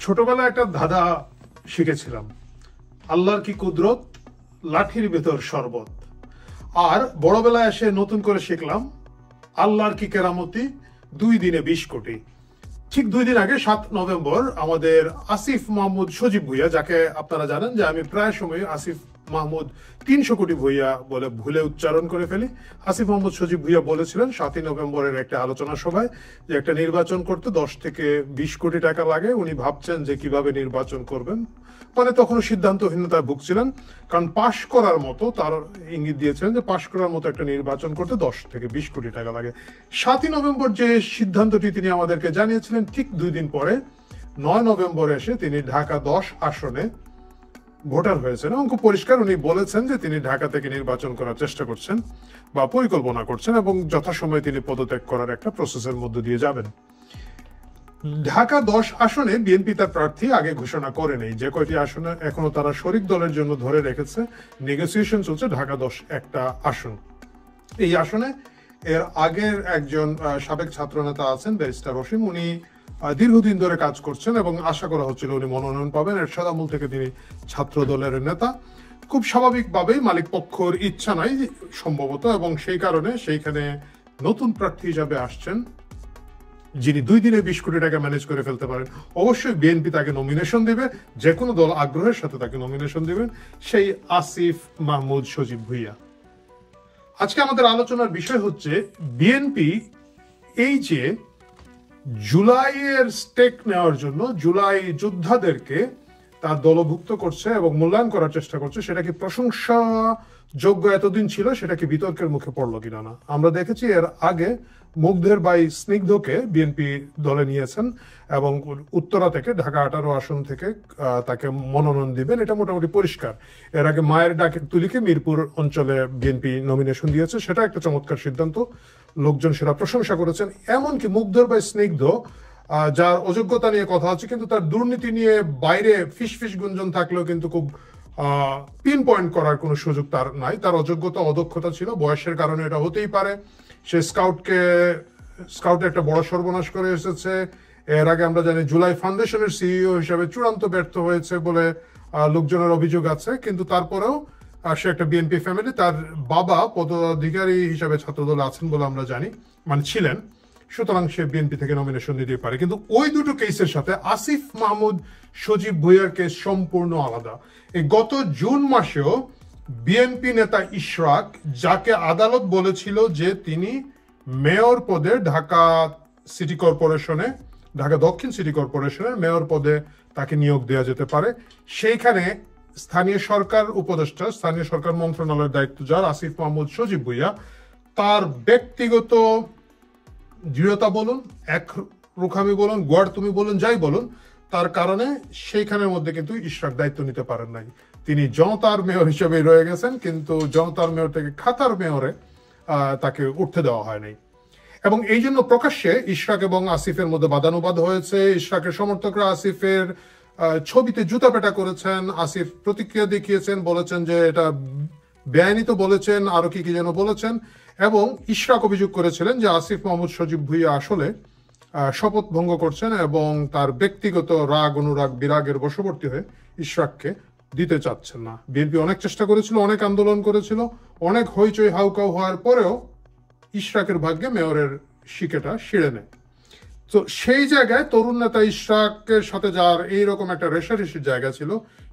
ছোটবেলায় একটা ধাঁধা শিখেছিলাম, আল্লাহর কি কুদরত, লাঠির ভেতর শরবত। আর বড়বেলায় এসে নতুন করে শিখলাম, আল্লাহর কি কেরামতি, 2 দিনে 20 কোটি। ঠিক 2 দিন আগে 7 নভেম্বর আমাদের আসিফ মাহমুদ সজীব ভুইয়া, যাকে আপনারা জানেন যে আমি প্রায় সময় আসিফ মাহমুদ 300 কোটি ভুইয়া বলে ভুলে উচ্চারণ করে ফেলি। আসিফ মাহমুদ সজীব ভুইয়া বলেছিলেন 7 নভেম্বরের একটা আলোচনা সভায় যে একটা নির্বাচন করতে 10 থেকে 20 কোটি টাকা লাগে। উনি ভাবছেন যে কিভাবে নির্বাচন করবেন, মানে তখন সিদ্ধান্তহীনতায় ভুগছিলেন, কারণ পাশ করার মতো, তার ইঙ্গিত দিয়েছিলেন যে পাশ করার মতো একটা নির্বাচন করতে 10 থেকে 20 কোটি টাকা লাগে। 7 নভেম্বর যে সিদ্ধান্তটি তিনি আমাদেরকে জানিয়েছিলেন, ঠিক 2 দিন পরে 9 নভেম্বর এসে তিনি ঢাকা 10 আসনে ভোটার হয়েছেন এবং খুব পরিষ্কার উনি বলেছেন যে তিনি ঢাকা থেকে নির্বাচন করার চেষ্টা করছেন বা পরিকল্পনা করছেন এবং যথাসময়ে তিনি পদত্যাগ করার একটা প্রসেসের মধ্য দিয়ে যাবেন। ঢাকা 10 আসনে বিএনপি তার প্রার্থী আগে ঘোষণা করে নেই। যে কয়টি আসনে এখনো তারা শরিক দলের জন্য ধরে রেখেছে, নেগোসিয়েশন চলছে। ঢাকা 10 একটা আসন। এই আসনে এর আগের একজন সাবেক ছাত্রনেতা আছেন ব্যারিস্টার রশিম, উনি দীর্ঘদিন ধরে কাজ করছেন এবং আশা করা হচ্ছিল উনি মনোনয়ন পাবেন। এরশাদ আমল থেকে তিনি ছাত্র দলের নেতা। খুব স্বাভাবিকভাবেই মালিক পক্ষের ইচ্ছা নাই সম্ভবত, এবং সেই কারণে সেইখানে নতুন প্রার্থী হিসাবে আসছেন যিনি 2 দিনে 20 কোটি টাকা ম্যানেজ করে ফেলতে পারেন। অবশ্যই বিএনপি তাকে নমিনেশন দেবে, যে কোনো দল আগ্রহের সাথে তাকে নমিনেশন দেবেন, সেই আসিফ মাহমুদ সজীব ভুইয়া। আজকে আমাদের আলোচনার বিষয় হচ্ছে বিএনপি এই যে জুলাইয়ের স্টেক নেওয়ার জন্য জুলাই যোদ্ধাদেরকে তার দলভুক্ত করছে এবং মূল্যায়ন করার চেষ্টা করছে, সেটা কি প্রশংসা যোগ্য এতদিন ছিল, সেটা কি বিতর্কের মুখে পড়লো কিনা না। আমরা দেখেছি এর আগে মুগ্ধের ভাই স্নিগ্ধকে বিএনপি দলে নিয়েছেন এবং উত্তরা থেকে ঢাকা 18 আসন থেকে তাকে মনোনয়ন দিবেন, এটা মোটামুটি পরিষ্কার। এর আগে মায়ের ডাকের তুলিকে মিরপুর অঞ্চলে বিএনপি নমিনেশন দিয়েছে, সেটা একটা চমৎকার সিদ্ধান্ত, লোকজন সেটা প্রশংসা করেছেন। এমনকি মুগ্ধের ভাই স্নিগ্ধ, যার অযোগ্যতা নিয়ে কথা আছে কিন্তু তার দুর্নীতি নিয়ে বাইরে ফিস গুঞ্জন থাকলেও কিন্তু খুব পিন পয়েন্ট করার কোনো সুযোগ তার নাই। তার অযোগ্যতা, অদক্ষতা ছিল, বয়সের কারণে এটা হতেই পারে। সে স্কাউটে একটা বড় সর্বনাশ করে এসেছে। এর আগে আমরা জানি জুলাই ফাউন্ডেশনের সিইও হিসাবে চূড়ান্ত ব্যর্থ হয়েছে বলে লোকজনের অভিযোগ আছে, কিন্তু তারপরেও সে একটা বিএনপি ফ্যামিলি। তার বাবা পদাধিকারী হিসাবে ছাত্রদলে আছেন বলে আমরা জানি, মানে ছিলেন, সুতরাং সে বিএনপি থেকে নমিনেশন দিতে পারে। কিন্তু ওই দুটো কেসের সাথে আসিফ মাহমুদ সজীব ভুইয়ার কেস সম্পূর্ণ আলাদা। এই গত জুন মাসেও বিএনপি নেতা ইশরাক, যাকে আদালত বলেছিল যে তিনি মেয়র পদে ঢাকা সিটি কর্পোরেশনে, ঢাকা দক্ষিণ সিটি কর্পোরেশনের মেয়র পদে তাকে নিয়োগ দেওয়া যেতে পারে, সেইখানে স্থানীয় সরকার উপদেষ্টা, স্থানীয় সরকার মন্ত্রণালয়ের দায়িত্ব যার আসিফ মাহমুদ সজীব ভুইয়া, তার ব্যক্তিগত দৃঢ়তা বলুন, এক রুখামি বলুন, গোয়ার তুমি বলুন, যাই বলুন, তার কারণে সেইখানের মধ্যে কিন্তু ইশরাক দায়িত্ব নিতে পারেন নাই। তিনি জনতার মেয়র হিসেবে রয়ে গেছেন, কিন্তু জনতার মেয়র থেকে খাতার মেয়রে তাকে উঠতে দেওয়া হয় নাই। এবং এই জন্য প্রকাশ্যে ইশরাক এবং আসিফের মধ্যে বাদানুবাদ হয়েছে। ইশরাকের সমর্থকরা আসিফের ছবিতে জুতা পেটা করেছেন, আসিফ প্রতিক্রিয়া দেখিয়েছেন, বলেছেন যে এটা বেআইনি, তো বলেছেন আরো কি কি যেন বলেছেন। এবং ইশরাক অভিযোগ করেছিলেন যে আসিফ মাহমুদ সজীব ভুইয়া আসলে শপথ ভঙ্গ করছেন এবং তার ব্যক্তিগত রাগ, অনুরাগ, বিরাগের বশবর্তী হয়ে ইশরাককে দিতে চাচ্ছেন না। বিএনপি অনেক চেষ্টা করেছিল, অনেক আন্দোলন করেছিল, অনেক হইচই হাউকাউ হওয়ার পরেও ইশরাকের ভাগ্যে মেয়রের শিকেটা ছিঁড়ে নেয়। তো সেই জায়গায় তরুণ নেতা ইশরাকের সাথে যার এইরকম একটা রেশারেশির জায়গা ছিল,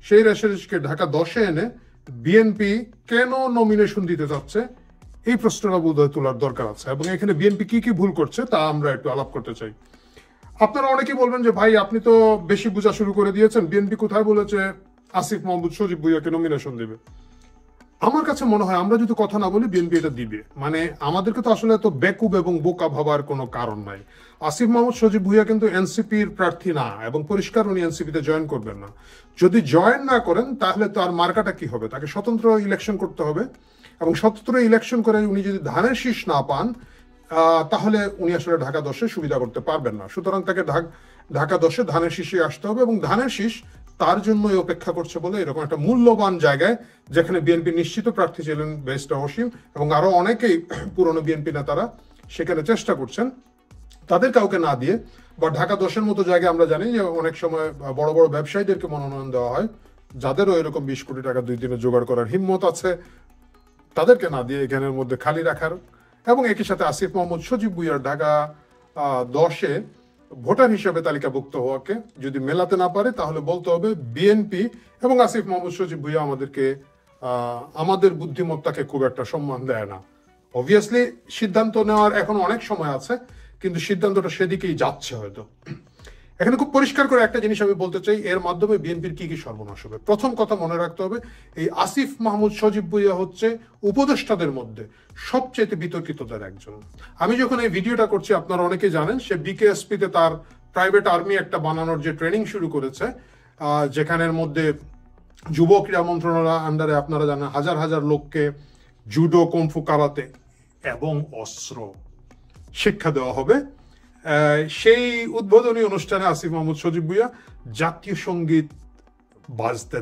সেই রেশারেশিকে ঢাকা 10-এ এনে বিএনপি কেন নমিনেশন দিতে চাচ্ছে, এই প্রশ্নটা বোধহয় তোলার দরকার আছে। এবং এখানে বিএনপি কি কি ভুল করছে তা আমরা একটু আলাপ করতে চাই। আপনারা অনেকেই বলবেন যে ভাই আপনি তো বেশি বোঝা শুরু করে দিয়েছেন, বিএনপি কোথায় বলেছে আসিফ মাহমুদ সজীব ভুইয়াকে নমিনেশন দিবে। আমার কাছে মনে হয় আমরা যদি কথা না বলি বিএনপি এটা দিবে। মানে আমাদেরকে তো আসলে এত বেকুব এবং বোকা ভাবার কোনো কারণ নাই। আসিফ মাহমুদ সজীব ভুইয়া কিন্তু এনসিপির প্রার্থী না এবং পরিষ্কার উনি এনসিপিতে জয়েন করবেন না। যদি জয়েন না করেন তাহলে তো আর মার্কাটা কি হবে, তাকে স্বতন্ত্র ইলেকশন করতে হবে এবং স্বতন্ত্র ইলেকশন করে উনি যদি ধানের শীষ না পান তাহলে উনি আসলে ঢাকা 10-এ সুবিধা করতে পারবেন না। সুতরাং তাকে ঢাকা 10-এ ধানের শীষে আসতে হবে এবং ধানের শীষ তার জন্যই অপেক্ষা করছে বলে এরকম একটা মূল্যবান জায়গায়, যেখানে বিএনপি নিশ্চিত প্রার্থী ছিলেন ব্যারিস্টার অসীম এবং আরো অনেকেই পুরনো বিএনপি নেতারা সেখানে চেষ্টা করছেন, তাদের কাউকে না দিয়ে, বা ঢাকা 10-এর মতো জায়গায় আমরা জানি যে অনেক সময় বড় বড় ব্যবসায়ীদেরকে মনোনয়ন দেওয়া হয়, যাদেরও এরকম 20 কোটি টাকা 2 দিনে জোগাড় করার হিম্মত আছে, তাদেরকে না দিয়ে এখানের মধ্যে খালি রাখার। এবং একই সাথে আসিফ মাহমুদ সজীব ভুইয়ার ঢাকা 10-এ ভোটার হিসেবে তালিকাভুক্ত হওয়াকে যদি মেলাতে না পারে, তাহলে বলতে হবে বিএনপি এবং আসিফ মাহমুদ সজীব ভুইয়া আমাদেরকে আমাদের বুদ্ধিমত্তাকে খুব একটা সম্মান দেয় না। অবভিয়াসলি সিদ্ধান্ত নেওয়ার এখন অনেক সময় আছে, কিন্তু সিদ্ধান্তটা সেদিকেই যাচ্ছে হয়তো। এখানে খুব পরিষ্কার করে একটা জিনিস আমি বলতে চাই, এর মাধ্যমে বিএনপির কি কি সর্বনাশ হবে। প্রথম কথা মনে রাখতে হবে, এই আসিফ মাহমুদ সজীব ভুইয়া হচ্ছে উপদেষ্টাদের মধ্যে সবচেয়ে বিতর্কিতদের একজন। আমি যখন এই ভিডিওটা করছি, আপনারা অনেকে জানেন, সে বিকেএসপিতে তার প্রাইভেট আর্মি একটা বানানোর যে ট্রেনিং শুরু করেছে, যেখানের মধ্যে যুব ক্রীড়া মন্ত্রণালয়ের আন্ডারে আপনারা জানেন হাজার হাজার লোককে জুডো, কুমফু, কারাতে এবং অস্ত্র শিক্ষা দেওয়া হবে। সেই উদ্বোধনী অনুষ্ঠানে আসিফ মাহমুদ সজীব ভুইয়া জাতীয় সঙ্গীত বাজতে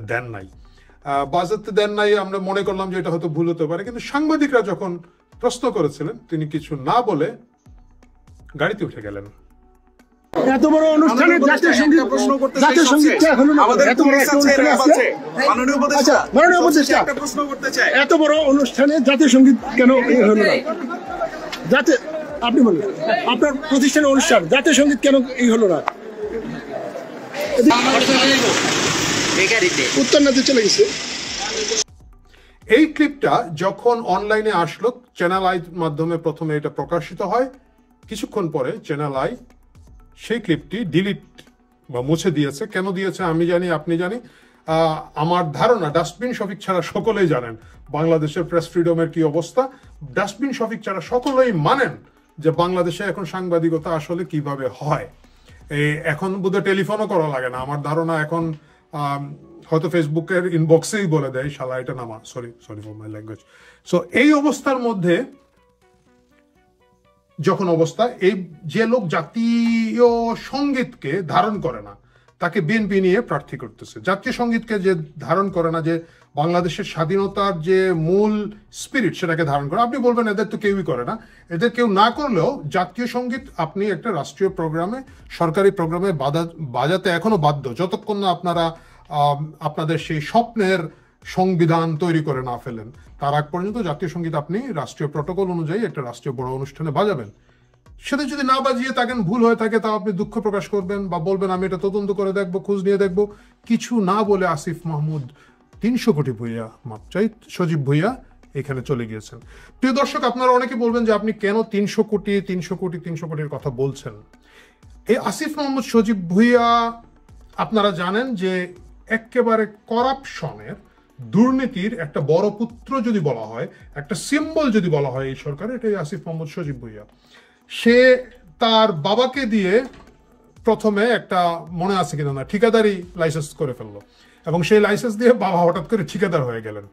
দেন নাই। আমরা মনে করলাম যে এটা হয়তো ভুল হতে পারে, কিন্তু সাংবাদিকরা যখন প্রশ্ন করেছিলেন, তিনি কিছু না বলে গাড়িতে উঠে গেলেন। এত বড় অনুষ্ঠানে জাতীয় সঙ্গীত এত বড় এত বড় অনুষ্ঠানে জাতীয় সঙ্গীত কেন হলো না? যাতে আপনি বলুন, আপনার প্রতিষ্ঠানের অনুষ্ঠান জাতীয় সঙ্গীত কেন এই হলো না? উত্তর না দিয়ে চলে গেছে। এই ক্লিপটা যখন অনলাইনে আসলো, চ্যানেল আই মাধ্যমে প্রথমে এটা প্রকাশিত হয়, কিছুক্ষণ পরে চ্যানেল আই সেই ক্লিপটি ডিলিট বা মুছে দিয়েছে। কেন দিয়েছে আমি জানি, আপনি জানি। আমার ধারণা ডাস্টবিন শফিক ছাড়া সকলেই জানেন বাংলাদেশের প্রেস ফ্রিডমের কি অবস্থা। ডাস্টবিন শফিক ছাড়া সকলেই মানেন যে বাংলাদেশে এখন সাংবাদিকতা আসলে কিভাবে হয়। এখন বোধহয় টেলিফোনও করা লাগে না আমার ধারণা। এখন হয়তো ফেসবুকের ইনবক্সেই বলে দেয় শালা এটা নামা, sorry for my language. So এই অবস্থার মধ্যে যখন অবস্থা, এই যে লোক জাতীয় সঙ্গীতকে ধারণ করে না, তাকে বিএনপি নিয়ে প্রার্থী করতেছে। জাতীয় সঙ্গীতকে যে ধারণ করে না, যে বাংলাদেশের স্বাধীনতার যে মূল স্পিরিট সেটাকে ধারণ করে, আপনি বলবেন এদের তো কেউই করে না। এদের কেউ না করলেও জাতীয় সঙ্গীত আপনি একটা রাষ্ট্রীয় প্রোগ্রামে, সরকারি প্রোগ্রামে বাজাতে এখনো বাধ্য, যতক্ষণ না আপনারা আপনাদের সেই স্বপ্নের সংবিধান তৈরি করে না ফেলেন। তার আগ পর্যন্ত জাতীয় সঙ্গীত আপনি রাষ্ট্রীয় প্রটোকল অনুযায়ী একটা রাষ্ট্রীয় বড় অনুষ্ঠানে বাজাবেন। সেটা যদি না বাজিয়ে থাকেন, ভুল হয়ে থাকে, তাও আপনি দুঃখ প্রকাশ করবেন বা বলবেন আমি এটা তদন্ত করে দেখবো, খোঁজ নিয়ে দেখবো। কিছু না বলে আসিফ মাহমুদ 300 কোটি ভুইয়া, মাপ চাই, সজীব ভুইয়া এখানে চলে গিয়েছেন। প্রিয় দর্শক, আপনারা অনেকে বলবেন যে আপনি কেন 300 কোটির কথা বলছেন। এই আসিফ মাহমুদ সজীব ভুইয়া আপনারা জানেন যে একেবারে করাপশনের, দুর্নীতির একটা বড় পুত্র যদি বলা হয়, একটা সিম্বল যদি বলা হয় এই সরকারে, এটাই আসিফ মাহমুদ সজীব ভুইয়া। সে তার বাবাকে দিয়ে প্রথমে একটা, মনে আছে কিনা না, ঠিকাদারি লাইসেন্স করে ফেললো, এবং সেই লাইসেন্স দিয়ে বাবা হঠাৎ করে ঠিকাদার হয়ে গেলেন।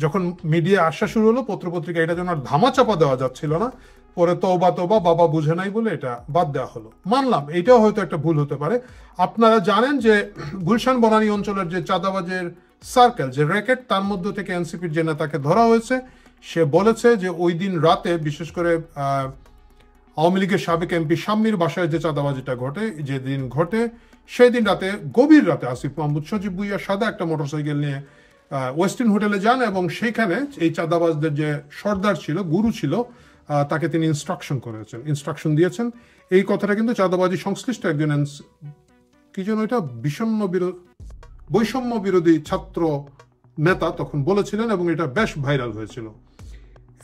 যখন মিডিয়া আসা শুরু হলো, পত্রপত্রিকা, এটা যেন আর ধামাচাপা দেওয়া যাচ্ছিল না, পরে তওবা বাবা বুঝে নাই বলে এটা বাদ দেওয়া হলো। মানলাম এটাও হয়তো একটা ভুল হতে পারে। আপনারা জানেন যে গুলশান বনানী অঞ্চলের যে চাঁদাবাজের সার্কেল, যে র্যাকেট, তার মধ্য থেকে এনসিপির যে নেতাকে ধরা হয়েছে, সে বলেছে যে ওই দিন রাতে, বিশেষ করে আওয়ামী লীগের সাবেক এমপি শাম্মীর বাসায় যে চাঁদাবাজিটা ঘটে, যেদিন ঘটে, সেই দিন রাতে, গভীর রাতে, আসিফ মাহমুদ সজীব ভুইয়া সাদা একটা মোটরসাইকেল নিয়ে ওয়েস্টিন হোটেলে যান, এবং সেইখানে এই চাঁদাবাজদের যে সর্দার ছিল, গুরু ছিল, তাকে তিনি ইনস্ট্রাকশন দিয়েছেন। এই কথাটা কিন্তু চাঁদাবাজি সংশ্লিষ্ট একজন কি যেন এটা বৈষম্য বিরোধী ছাত্র নেতা তখন বলেছিলেন, এবং এটা বেশ ভাইরাল হয়েছিল।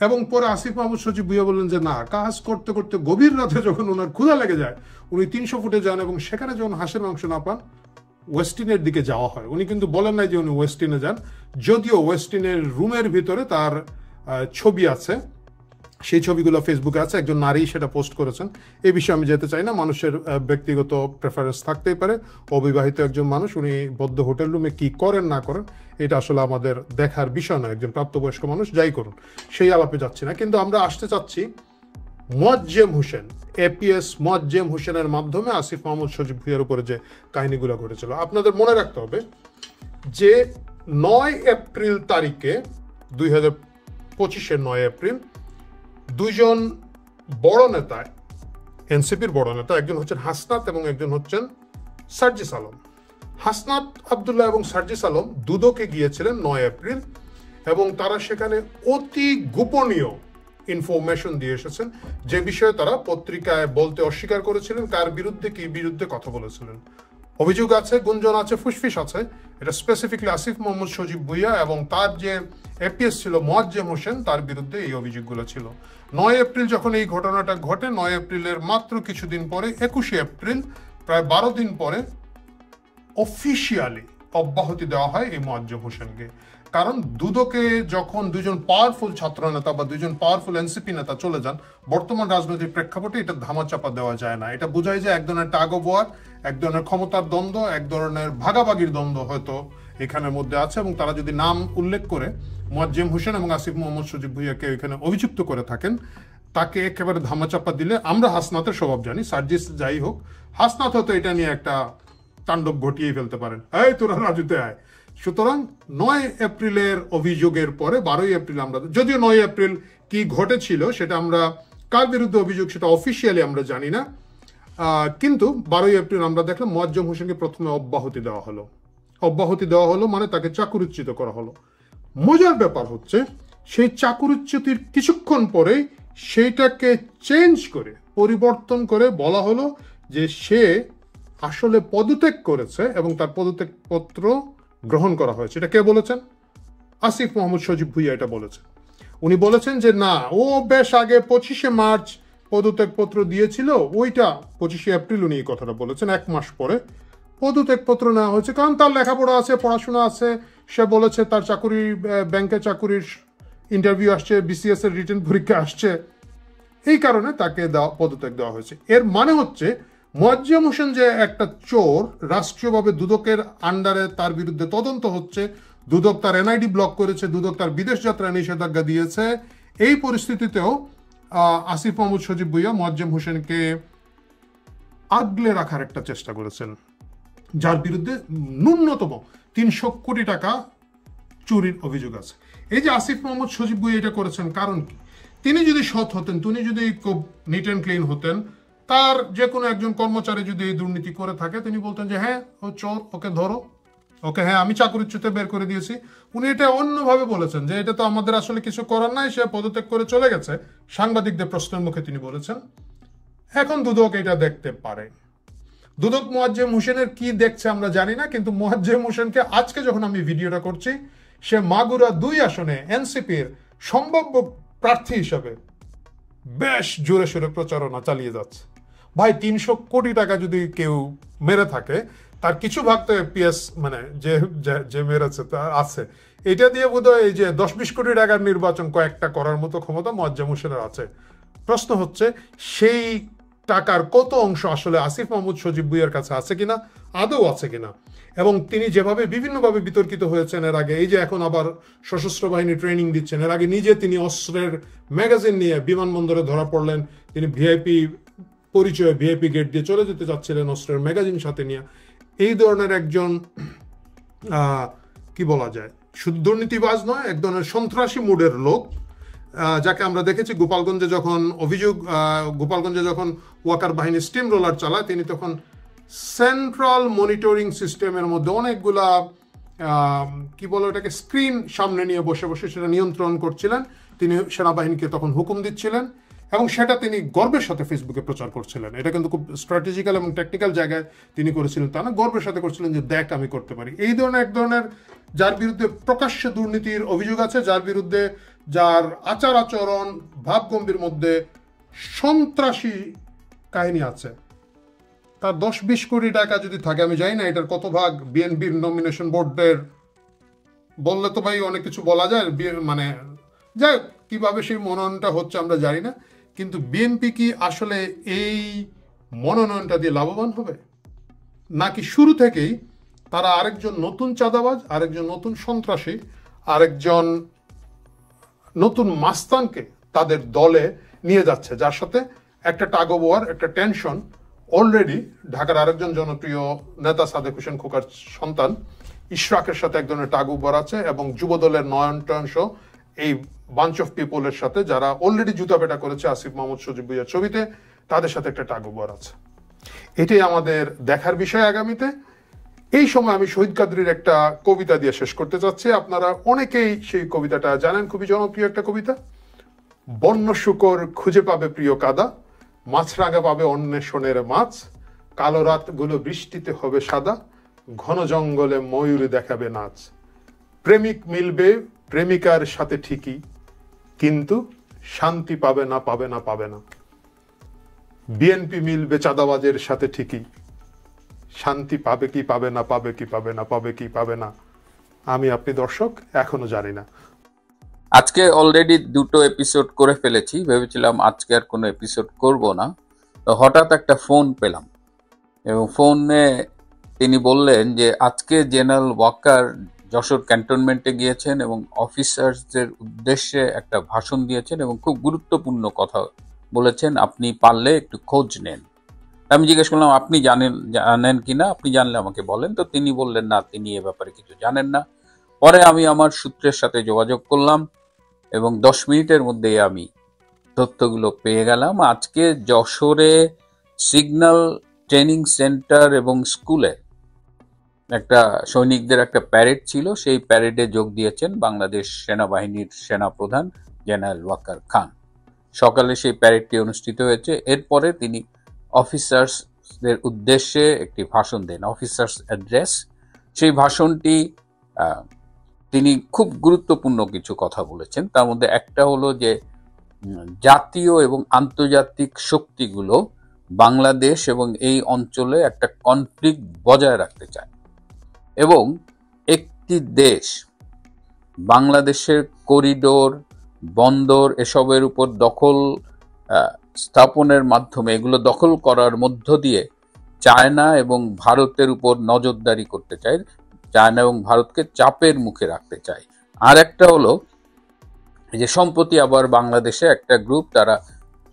এবং পরে আসিফ মাহমুদ সজীব ভুইয়া বললেন যে না, কাজ করতে করতে গভীর রাতে যখন ওনার ক্ষুধা লেগে যায়, উনি 300 ফুটে যান, এবং সেখানে যখন হাঁসের মাংস না পান, ওয়েস্টিনের দিকে যাওয়া হয়। উনি কিন্তু বলেন নাই যে উনি ওয়েস্টিনে যান, যদিও ওয়েস্টিনের রুমের ভিতরে তার ছবি আছে, সেই ছবিগুলো ফেসবুকে আছে, একজন নারী সেটা পোস্ট করেছেন। এই বিষয়ে আমি যেতে চাই না, মানুষের ব্যক্তিগত প্রেফারেন্স থাকতেই পারে। অবিবাহিত একজন মানুষ, উনি বদ্ধ হোটেল রুমে কি করেন না করেন এটা আসলে আমাদের দেখার বিষয় নয়। একজন প্রাপ্তবয়স্ক মানুষ, যাই করুন, সেই আলাপে যাচ্ছি না। কিন্তু আমরা আসতে চাচ্ছি মোয়াজ্জেম হোসেন, এপিএস মোয়াজ্জেম হোসেনের মাধ্যমে আসিফ মাহমুদ সজীব ভুইয়ার উপরে যে কাহিনীগুলো ঘটেছিল। আপনাদের মনে রাখতে হবে যে 9 এপ্রিল তারিখে, 2025-এর 9 এপ্রিল, দুইজন বড় নেতা এনসিপির বড় নেতা, একজন হচ্ছেন হাসনাত এবং একজন হচ্ছেন সার্জিস আলম। হাসনাত আব্দুল্লাহ এবং সার্জিস আলম দুদকে গিয়েছিলেন 9 এপ্রিল এবং তারা সেখানে অতি গোপনীয় ইনফরমেশন দিয়ে এসেছেন, যে বিষয়ে তারা পত্রিকায় বলতে অস্বীকার করেছিলেন, কার বিরুদ্ধে কি বিরুদ্ধে কথা বলেছিলেন। অভিযোগ আছে, গুঞ্জন আছে, ফুসফিস আছে। এটা স্পেসিফিকলি আসিফ মোহাম্মদ সজীব ভুইয়া এবং তার যে এপিএস ছিল মোয়াজ্জেম হোসেন, তার বিরুদ্ধে এই অভিযোগগুলো ছিল। 9 এপ্রিল যখন এই ঘটনাটা ঘটে, 9 এপ্রিলের মাত্র কিছুদিন পরে 21 এপ্রিল, প্রায় 12 দিন পরে অফিসিয়ালি অব্যাহতি দেওয়া হয় এই মোয়াজ্জেম হোসেনকে। কারণ দুদকে যখন দুজন পাওয়ারফুল ছাত্র নেতা বা দুজন পাওয়ারফুল এনসিপি নেতা চলে যান, বর্তমান রাজনৈতিক প্রেক্ষাপটে এটা ধামাচাপা দেওয়া যায় না। এটা বোঝায় যে এক ধরনের টাগ অফ ওয়ার, এক ধরনের ক্ষমতার দ্বন্দ্ব, এক ধরনের ভাগাভাগির দ্বন্দ্ব হয়তো এখানের মধ্যে আছে। এবং তারা যদি নাম উল্লেখ করে মোয়াজ্জেম হোসেন এবং আসিফ মোহাম্মদ সজীব ভুইয়াকে এখানে অভিযুক্ত করে থাকেন, তাকে একেবারে ধামাচাপা দিলে, আমরা হাসনাতের স্বভাব জানি, সার্জিস যাই হোক, হাসনাত হয়তো এটা নিয়ে একটা তাণ্ডব ঘটিয়ে ফেলতে পারেন, এই তোরা রাজুতে আয়। সুতরাং 9 এপ্রিলের অভিযোগের পরে 12 এপ্রিল আমরা, যদিও 9 এপ্রিল কি ঘটেছিল সেটা আমরা, কার বিরুদ্ধে অভিযোগ সেটা অফিসিয়ালি আমরা জানি না, কিন্তু 12 এপ্রিল আমরা দেখলাম মোয়াজ্জেম হোসেনকে প্রথমে অব্যাহতি দেওয়া হলো। অব্যাহতি দেওয়া হলো মানে তাকে চাকরিচ্যুত করা হলো। মজার ব্যাপার হচ্ছে, সেই চাকরিচ্যুতির কিছুক্ষণ পরে সেইটাকে চেঞ্জ করে, পরিবর্তন করে বলা হলো যে সে আসলে পদত্যাগ করেছে এবং তার পদত্যাগ পত্র গ্রহণ করা হয়েছে। এটা কে বলেছেন? আসিফ মোহাম্মদ সজীব ভুইয়া এটা বলেছেন। উনি বলেছেন যে না, ও বেশ আগে 25শে মার্চ পদত্যাগ পত্র দিয়েছিল, ওইটা 25শে এপ্রিল উনি এই কথাটা বলেছেন, 1 মাস পরে পদত্যাগ পত্র নেওয়া হয়েছে। কারণ তার লেখাপড়া আছে, পড়াশোনা আছে, সে বলেছে তার চাকুরি, ব্যাংকে চাকুরির ইন্টারভিউ আসছে, বিসিএস এর রিটেন পরীক্ষা আসছে, এই কারণে তাকে পদত্যাগ দেওয়া হয়েছে। এর মানে হচ্ছে মোয়াজ্জেম হোসেন যে একটা চোর, রাষ্ট্রীয়ভাবে দুদকের আন্ডারে তার বিরুদ্ধে তদন্ত হচ্ছে, দুদক তার এনআইডি ব্লক করেছে, দুদক তার বিদেশ যাত্রা নিষেধাজ্ঞা দিয়েছে, এই পরিস্থিতিতেও আসিফ মোহাম্মদ সজীব ভুইয়া মোয়াজ্জেম হোসেনকে আগলে রাখার একটা চেষ্টা করেছেন, যার বিরুদ্ধে ন্যূনতম 300 কোটি টাকা চুরির অভিযোগ আছে। এই যে আসিফ মোহাম্মদ সজীব ভুইয়া এটা করেছেন, কারণ কি? তিনি যদি সৎ হতেন, তিনি যদি খুব নিট অ্যান্ড ক্লিন হতেন, তার যে কোনো একজন কর্মচারী যদি এই দুর্নীতি করে থাকে, তিনি বলতেন যে হ্যাঁ ও চোর, ওকে ধরো, ওকে হ্যাঁ আমি চাকরিচ্যুত বের করে দিয়েছি। উনি এটা অন্যভাবে বলেছেন যে এটা তো আমাদের আসলে কিছু করার নাই, সে পদত্যাগ করে চলে গেছে, সাংবাদিকদের প্রশ্নের মুখে তিনি বলেছেন। এখন দুদক এটা দেখতে পারে। দুদক মোয়াজ্জেম হোসেনের কি দেখছে আমরা জানি না, কিন্তু মোয়াজ্জেম হোসেনকে আজকে যখন আমি ভিডিওটা করছি, সে মাগুরা 2 আসনে এনসিপির সম্ভাব্য প্রার্থী হিসাবে বেশ জোরে সোরে প্রচারণা চালিয়ে যাচ্ছে। ভাই 300 কোটি টাকা যদি কেউ মেরে থাকে, তার কিছু ভাগ তো এপিএস মানে যে মেরেছে তা আছে, এটা দিয়ে বোধহয় এই যে 10-20 কোটি টাকার নির্বাচন কয়েকটা করার মতো ক্ষমতা মোয়াজ্জেম হোসেনের আছে। প্রশ্ন হচ্ছে সেই টাকার কত অংশ আসলে আসিফ মোহাম্মদ সজীব ভুইয়ার কাছে আছে কিনা, আদৌ আছে কিনা। এবং তিনি যেভাবে বিভিন্নভাবে বিতর্কিত হয়েছেন এর আগে, এই যে এখন আবার সশস্ত্র বাহিনী ট্রেনিং দিচ্ছেন, এর আগে নিজে তিনি অস্ত্রের ম্যাগাজিন নিয়ে বিমানবন্দরে ধরা পড়লেন, তিনি ভিআইপি পরিচয়ে ভিআইপি গেট দিয়ে চলে যেতে চাচ্ছিলেন অস্ত্রের ম্যাগাজিন সাথে নিয়ে। এই ধরনের একজন কি বলা যায়, শুধু দুর্নীতিবাজ নয়, এক ধরনের সন্ত্রাসী মুডের লোক, যাকে আমরা দেখেছি গোপালগঞ্জে যখন ওয়াকার বাহিনী স্টিম রোলার চালায়, তিনি তখন সেন্ট্রাল মনিটরিং সিস্টেমের মধ্যে অনেকগুলা কি বলে ওটাকে, স্ক্রিন সামনে নিয়ে বসে বসে সেটা নিয়ন্ত্রণ করছিলেন। তিনি সেনাবাহিনীকে তখন হুকুম দিচ্ছিলেন এবং সেটা তিনি গর্বের সাথে ফেসবুকে প্রচার করছিলেন। এটা কিন্তু খুব স্ট্র্যাটেজিক্যাল এবং টেকনিক্যাল জায়গায় তিনি করেছিলেন, তা না, গর্বের সাথে করছিলেন যে দেখ আমি করতে পারি। এই ধরনের এক ধরনের, যার বিরুদ্ধে প্রকাশ্যে দুর্নীতির অভিযোগ আছে, যার বিরুদ্ধে, যার আচার আচরণ ভাবগম্ভীর মধ্যে সন্ত্রাসী কাহিনী আছে, তার 10-20 কোটি টাকা যদি থাকে, আমি জানি না এটার কত ভাগ বিএনপির নমিনেশন বোর্ডের, বললে তো ভাই অনেক কিছু বলা যায়, মানে যাই কিভাবে সেই মনোনয়নটা হচ্ছে আমরা জানি না, কিন্তু বিএনপি কি আসলে এই মনোনয়নটা দিয়ে লাভবান হবে, নাকি শুরু থেকেই তারা আরেকজন নতুন চাঁদাবাজ, আরেকজন নতুন সন্ত্রাসী, আরেকজন নতুন মাস্তানকে তাদের দলে নিয়ে যাচ্ছে, যার সাথে একটা টাগ অফ ওয়ার, একটা টেনশন অলরেডি ঢাকার আরেকজন জনপ্রিয় নেতা সাদেক হোসেন খোকার সন্তান ইশরাকের সাথে এক ধরনের টাগ অফ ওয়ার আছে, এবং যুব দলের নয়ন সহ এই বাঞ্চ অফ পিপলের সাথে, যারা অলরেডি জুতা পেটা করেছে আসিফ মোহাম্মদ সজীব ভুইয়ার ছবিতে, তাদের সাথে একটা টাগোবর আছে। এটাই আমাদের দেখার বিষয় আগামীতে। এই সময় আমি শহীদ কাদরীর একটা কবিতা দিয়ে শেষ করতে চাচ্ছি। আপনারা অনেকেই সেই কবিতাটা জানেন, খুবই জনপ্রিয় একটা কবিতা। বন্য শুকর খুঁজে পাবে প্রিয় কাদা, মাছরাঙা পাবে অন্বেষণের মাছ, কালো রাতগুলো বৃষ্টিতে হবে সাদা, ঘন জঙ্গলে ময়ূর দেখাবে নাচ। প্রেমিক মিলবে প্রেমিকার সাথে ঠিকই, কিন্তু শান্তি পাবে না, পাবে না, পাবে না। বিএনপি মিলবে চাঁদাবাজের সাথে ঠিকই, শান্তি পাবে কি পাবে না, পাবে কি পাবে না, পাবে কি পাবে না, আমি আপনি দর্শক এখনো জানি না। আজকে অলরেডি 2টো এপিসোড করে ফেলেছি, ভেবেছিলাম আজকে আর কোনো এপিসোড করব না। তো হঠাৎ একটা ফোন পেলাম এবং ফোনে তিনি বললেন যে আজকে জেনারেল ওয়াকার যশোর ক্যান্টনমেন্টে গিয়েছেন এবং অফিসার্সদের উদ্দেশ্যে একটা ভাষণ দিয়েছেন এবং খুব গুরুত্বপূর্ণ কথা বলেছেন, আপনি পারলে একটু খোঁজ নেন। আমি জিজ্ঞেস করলাম আপনি জানেন কিনা, আপনি জানলে আমাকে বলেন। তো তিনি বললেন না, তিনি এ ব্যাপারে কিছু জানেন না। পরে আমি আমার সূত্রের সাথে যোগাযোগ করলাম এবং 10 মিনিটের মধ্যেই আমি তথ্যগুলো পেয়ে গেলাম। আজকে যশোরে সিগন্যাল ট্রেনিং সেন্টার এবং স্কুলে একটা সৈনিকদের একটা প্যারেড ছিল, সেই প্যারেডে যোগ দিয়েছেন বাংলাদেশ সেনাবাহিনীর সেনাপ্রধান জেনারেল ওয়াকার খান। সকালে সেই প্যারেডটি অনুষ্ঠিত হয়েছে। এরপরে তিনি অফিসার্সদের উদ্দেশ্যে একটি ভাষণ দেন, অফিসার্স অ্যাড্রেস। সেই ভাষণটি তিনি খুব গুরুত্বপূর্ণ কিছু কথা বলেছেন। তার মধ্যে একটা হলো যে জাতীয় এবং আন্তর্জাতিক শক্তিগুলো বাংলাদেশ এবং এই অঞ্চলে একটা কনফ্লিক্ট বজায় রাখতে চায় এবং একটি দেশ বাংলাদেশের করিডোর, বন্দর এসবের উপর দখল স্থাপনের মাধ্যমে, এগুলো দখল করার মধ্য দিয়ে চায়না এবং ভারতের উপর নজরদারি করতে চায়, চায়না এবং ভারতকে চাপের মুখে রাখতে চায়। আর একটা হলো যে সম্প্রতি আবার বাংলাদেশে একটা গ্রুপ, তারা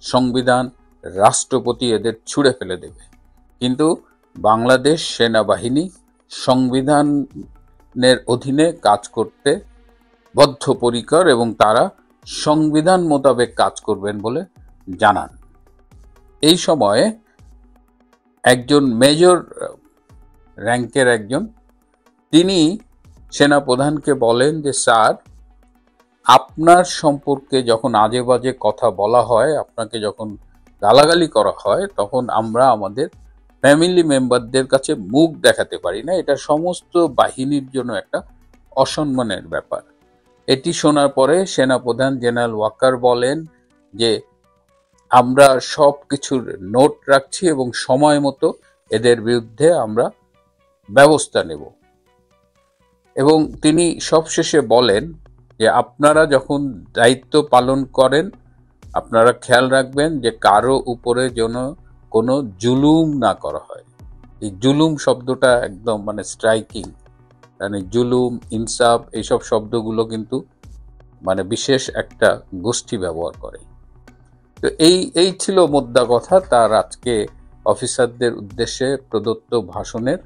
সংবিধান, রাষ্ট্রপতি এদের ছুঁড়ে ফেলে দেবে, কিন্তু বাংলাদেশ সেনাবাহিনী সংবিধানের অধীনে কাজ করতে বদ্ধপরিকর এবং তারা সংবিধান মোতাবেক কাজ করবেন বলে জানান। এই সময়ে একজন মেজর র্যাঙ্কের একজন, তিনি সেনাপ্রধানকে বলেন যে স্যার, আপনার সম্পর্কে যখন আজে বাজে কথা বলা হয়, আপনাকে যখন গালাগালি করা হয়, তখন আমরা আমাদের ফ্যামিলি মেম্বারদের কাছে মুখ দেখাতে পারি না। এটা সমস্ত বাহিনীর জন্য একটা অসম্মানের ব্যাপার। এটি শোনার পরে সেনাপ্রধান জেনারেল ওয়াকার বলেন যে আমরা সব কিছুর নোট রাখছি এবং সময় মতো এদের বিরুদ্ধে আমরা ব্যবস্থা নেব। এবং তিনি সবশেষে বলেন যে আপনারা যখন দায়িত্ব পালন করেন, আপনারা খেয়াল রাখবেন যে কারো উপরে যেন কোনো জুলুম না করা হয়। এই জুলুম শব্দটা একদম মানে স্ট্রাইকিং, মানে জুলুম, ইনসাফ, এইসব শব্দগুলো কিন্তু মানে বিশেষ একটা গোষ্ঠী ব্যবহার করে। তো এই ছিল মোদ্দা কথা তার আজকে অফিসারদের উদ্দেশ্যে প্রদত্ত ভাষণের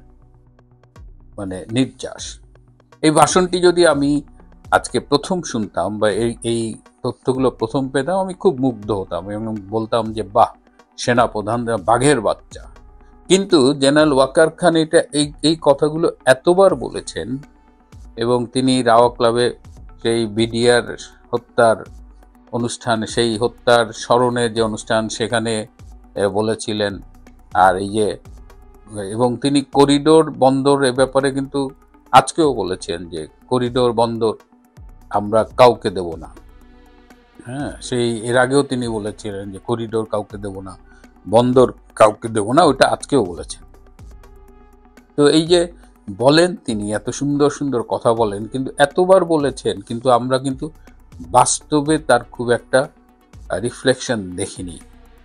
মানে নির্যাস। এই ভাষণটি যদি আমি আজকে প্রথম শুনতাম বা এই তথ্যগুলো প্রথম পেতাম, আমি খুব মুগ্ধ হতাম এবং বলতাম যে বাহ, সেনাপ্রধান বাঘের বাচ্চা। কিন্তু জেনারেল ওয়াকার খান এই কথাগুলো এতবার বলেছেন এবং তিনি রাওয়া ক্লাবে সেই বিডিআর হত্যার অনুষ্ঠান, সেই হত্যার স্মরণে যে অনুষ্ঠান, সেখানে বলেছিলেন। আর এই যে এবং তিনি করিডোর, বন্দর এ ব্যাপারে কিন্তু আজকেও বলেছেন যে করিডোর, বন্দর আমরা কাউকে দেব না। হ্যাঁ, সেই এর আগেও তিনি বলেছিলেন যে করিডোর কাউকে দেব না, বন্দর কাউকে দেব না, ওইটা আজকেও বলেছেন। তো এই যে বলেন, তিনি এত সুন্দর সুন্দর কথা বলেন, কিন্তু এতবার বলেছেন, কিন্তু আমরা কিন্তু বাস্তবে তার খুব একটা রিফ্লেকশন দেখিনি।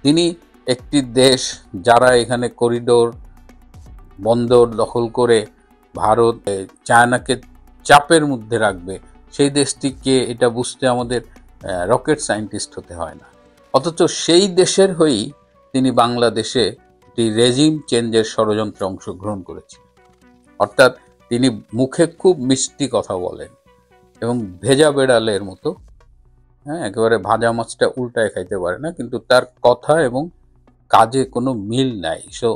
তিনি একটি দেশ যারা এখানে করিডোর, বন্দর দখল করে ভারত চায়নাকে চাপের মধ্যে রাখবে, সেই দেশটিকে এটা বুঝতে আমাদের রকেট সায়েন্টিস্ট হতে হয় না। অথচ সেই দেশের হয়েই তিনি বাংলাদেশে একটি রেজিম চেঞ্জের ষড়যন্ত্রে অংশগ্রহণ করেছেন। অর্থাৎ তিনি মুখে খুব মিষ্টি কথা বলেন এবং ভেজা বেড়ালের মতো, হ্যাঁ, একেবারে ভাজা মাছটা উল্টায় খাইতে পারে না, কিন্তু তার কথা এবং কাজে কোনো মিল নাই। সো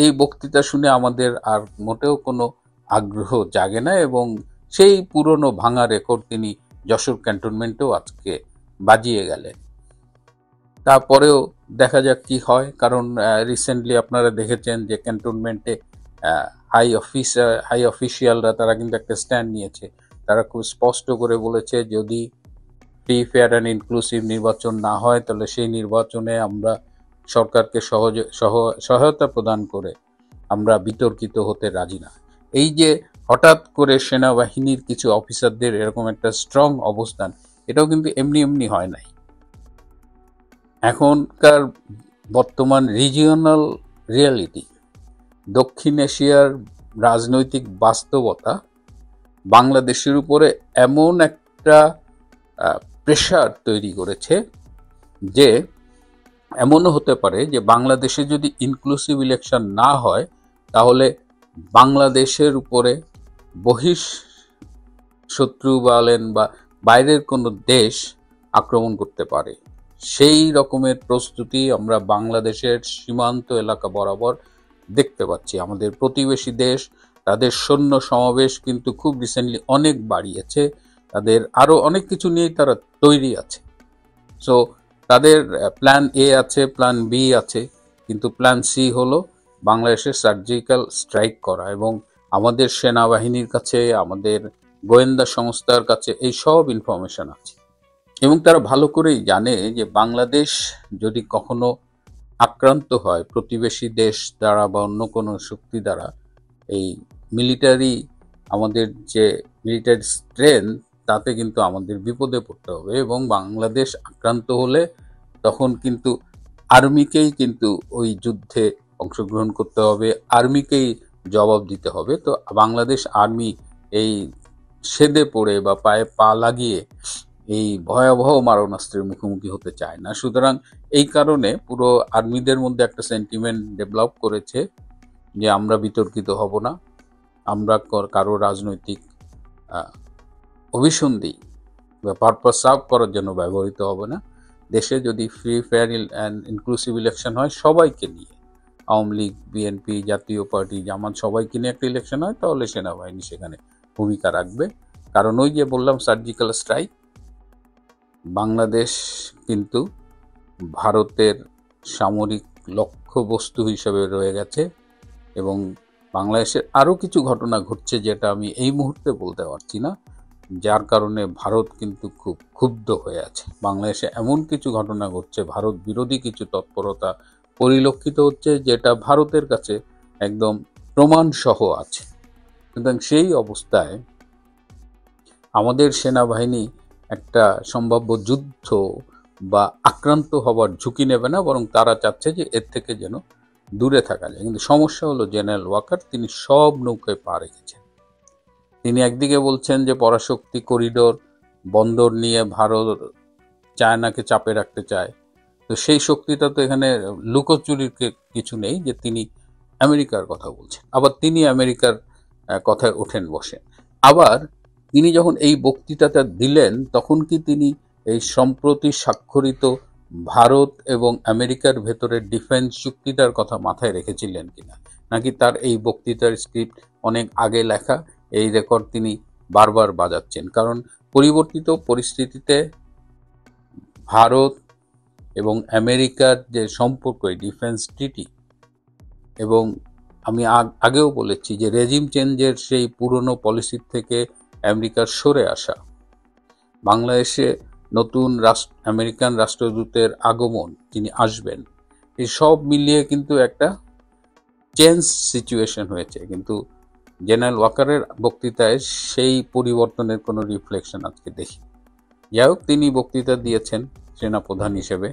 এই বক্তৃতা শুনে আমাদের আর মোটেও কোনো আগ্রহ জাগে না, এবং সেই পুরনো ভাঙা রেকর্ড তিনি যশোর ক্যান্টনমেন্টেও আজকে বাজিয়ে গেলেন। তারপরেও দেখা যাক কি হয়, কারণ রিসেন্টলি আপনারা দেখেছেন যে ক্যান্টনমেন্টে হাই অফিসিয়ালরা তারা কিন্তু একটা স্ট্যান্ড নিয়েছে। তারা খুব স্পষ্ট করে বলেছে যদি ফ্রি, ফেয়ার অ্যান্ড ইনক্লুসিভ নির্বাচন না হয় তাহলে সেই নির্বাচনে আমরা সরকারকে সহায়তা প্রদান করে আমরা বিতর্কিত হতে রাজি না। এই যে হঠাৎ করে সেনাবাহিনীর কিছু অফিসারদের এরকম একটা স্ট্রং অবস্থান, এটাও কিন্তু এমনি এমনি হয় নাই। এখনকার বর্তমান রিজিওনাল রিয়ালিটি, দক্ষিণ এশিয়ার রাজনৈতিক বাস্তবতা বাংলাদেশের উপরে এমন একটা প্রেশার তৈরি করেছে যে এমনও হতে পারে যে বাংলাদেশে যদি ইনক্লুসিভ ইলেকশন না হয় তাহলে বাংলাদেশের উপরে শত্রু বলেন বা বাইরের কোনো দেশ আক্রমণ করতে পারে। সেই রকমের প্রস্তুতি আমরা বাংলাদেশের সীমান্ত এলাকা বরাবর দেখতে পাচ্ছি। আমাদের প্রতিবেশী দেশ তাদের সৈন্য সমাবেশ কিন্তু খুব রিসেন্টলি অনেক বাড়িয়েছে, তাদের আরও অনেক কিছু নিয়েই তারা তৈরি আছে। সো তাদের প্ল্যান এ আছে, প্ল্যান বি আছে, কিন্তু প্ল্যান সি হলো বাংলাদেশের সার্জিক্যাল স্ট্রাইক করা। এবং আমাদের সেনাবাহিনীর কাছে, আমাদের গোয়েন্দা সংস্থার কাছে এই সব ইনফরমেশন আছে, এবং তারা ভালো করেই জানে যে বাংলাদেশ যদি কখনো আক্রান্ত হয় প্রতিবেশী দেশ দ্বারা বা অন্য কোনো শক্তি দ্বারা, এই আমাদের যে মিলিটারি স্ট্রেংথ তাতে কিন্তু আমাদের বিপদে পড়তে হবে। এবং বাংলাদেশ আক্রান্ত হলে তখন কিন্তু আর্মিকেই কিন্তু ওই যুদ্ধে অংশগ্রহণ করতে হবে, আর্মিকেই জবাব দিতে হবে। তো বাংলাদেশ আর্মি এই সেদে পড়ে বা পায়ে পা লাগিয়ে এই ভয়াবহ মারণাস্ত্রের মুখোমুখি হতে চায় না। সুতরাং এই কারণে পুরো আর্মিদের মধ্যে একটা সেন্টিমেন্ট ডেভেলপ করেছে যে আমরা বিতর্কিত হব না, আমরা কারো রাজনৈতিক অভিসন্ধি বা পারপাস সার্ভ করার জন্য ব্যবহৃত হবে না। দেশে যদি free, fair and inclusive election হয় সবাইকে নিয়ে, আওয়ামী লীগ, বিএনপি, জাতীয় পার্টি, জামাত সবাইকে নিয়ে একটা ইলেকশন হয়, তাহলে সেনাবাহিনী সেখানে ভূমিকা রাখবে। কারণ ওই যে বললাম সার্জিক্যাল স্ট্রাইক, বাংলাদেশ কিন্তু ভারতের সামরিক লক্ষ্যবস্তু হিসেবে রয়ে গেছে, এবং বাংলাদেশের আরও কিছু ঘটনা ঘটছে যেটা আমি এই মুহূর্তে বলতে পারছি না, যার কারণে ভারত কিন্তু খুব ক্ষুব্ধ হয়ে আছে। বাংলাদেশে এমন কিছু ঘটনা ঘটছে, ভারত বিরোধী কিছু তৎপরতা পরিলক্ষিত হচ্ছে যেটা ভারতের কাছে একদম প্রমাণসহ আছে। সুতরাং সেই অবস্থায় আমাদের সেনাবাহিনী একটা সম্ভাব্য যুদ্ধ বা আক্রান্ত হবার ঝুঁকি নেবে না, বরং তারা চাচ্ছে যে এর থেকে যেন দূরে থাকা যায়। কিন্তু সমস্যা হলো জেনারেল ওয়াকার তিনি সব নৌকায় পা রেখেছেন। তিনি একদিকে বলছেন যে পরাশক্তি করিডোর বন্দর নিয়ে ভারত চায়নাকে চাপে রাখতে চায়, তো সেই শক্তিটা তো এখানে লুকোচুরির কিছু নেই যে তিনি আমেরিকার কথা বলছেন, আবার তিনি আমেরিকার কথায় ওঠেন বসেন। আবার তিনি যখন এই বক্তৃতাটা দিলেন তখন কি তিনি এই সম্প্রতি স্বাক্ষরিত ভারত এবং আমেরিকার ভেতরের ডিফেন্স চুক্তিটার কথা মাথায় রেখেছিলেন কিনা, নাকি তার এই বক্তৃতার স্ক্রিপ্ট অনেক আগে লেখা, এই রেকর্ড তিনি বারবার বাজাচ্ছেন? কারণ পরিবর্তিত পরিস্থিতিতে ভারত এবং আমেরিকার যে সম্পর্ক, এই ডিফেন্স ট্রিটি, এবং আমি আগেও বলেছি যে রেজিম চেঞ্জের সেই পুরনো পলিসির থেকে আমেরিকার সরে আসা, বাংলাদেশে নতুন আমেরিকান রাষ্ট্রদূতের আগমন, তিনি আসবেন, এই সব মিলিয়ে কিন্তু একটা চেঞ্জ সিচুয়েশন হয়েছে। কিন্তু জেনারেল ওয়াকারের বক্তৃতায় সেই পরিবর্তনের কোনো রিফ্লেকশন আজকে দেখি। যাই হোক, তিনি বক্তৃতা দিয়েছেন সেনাপ্রধান হিসেবে,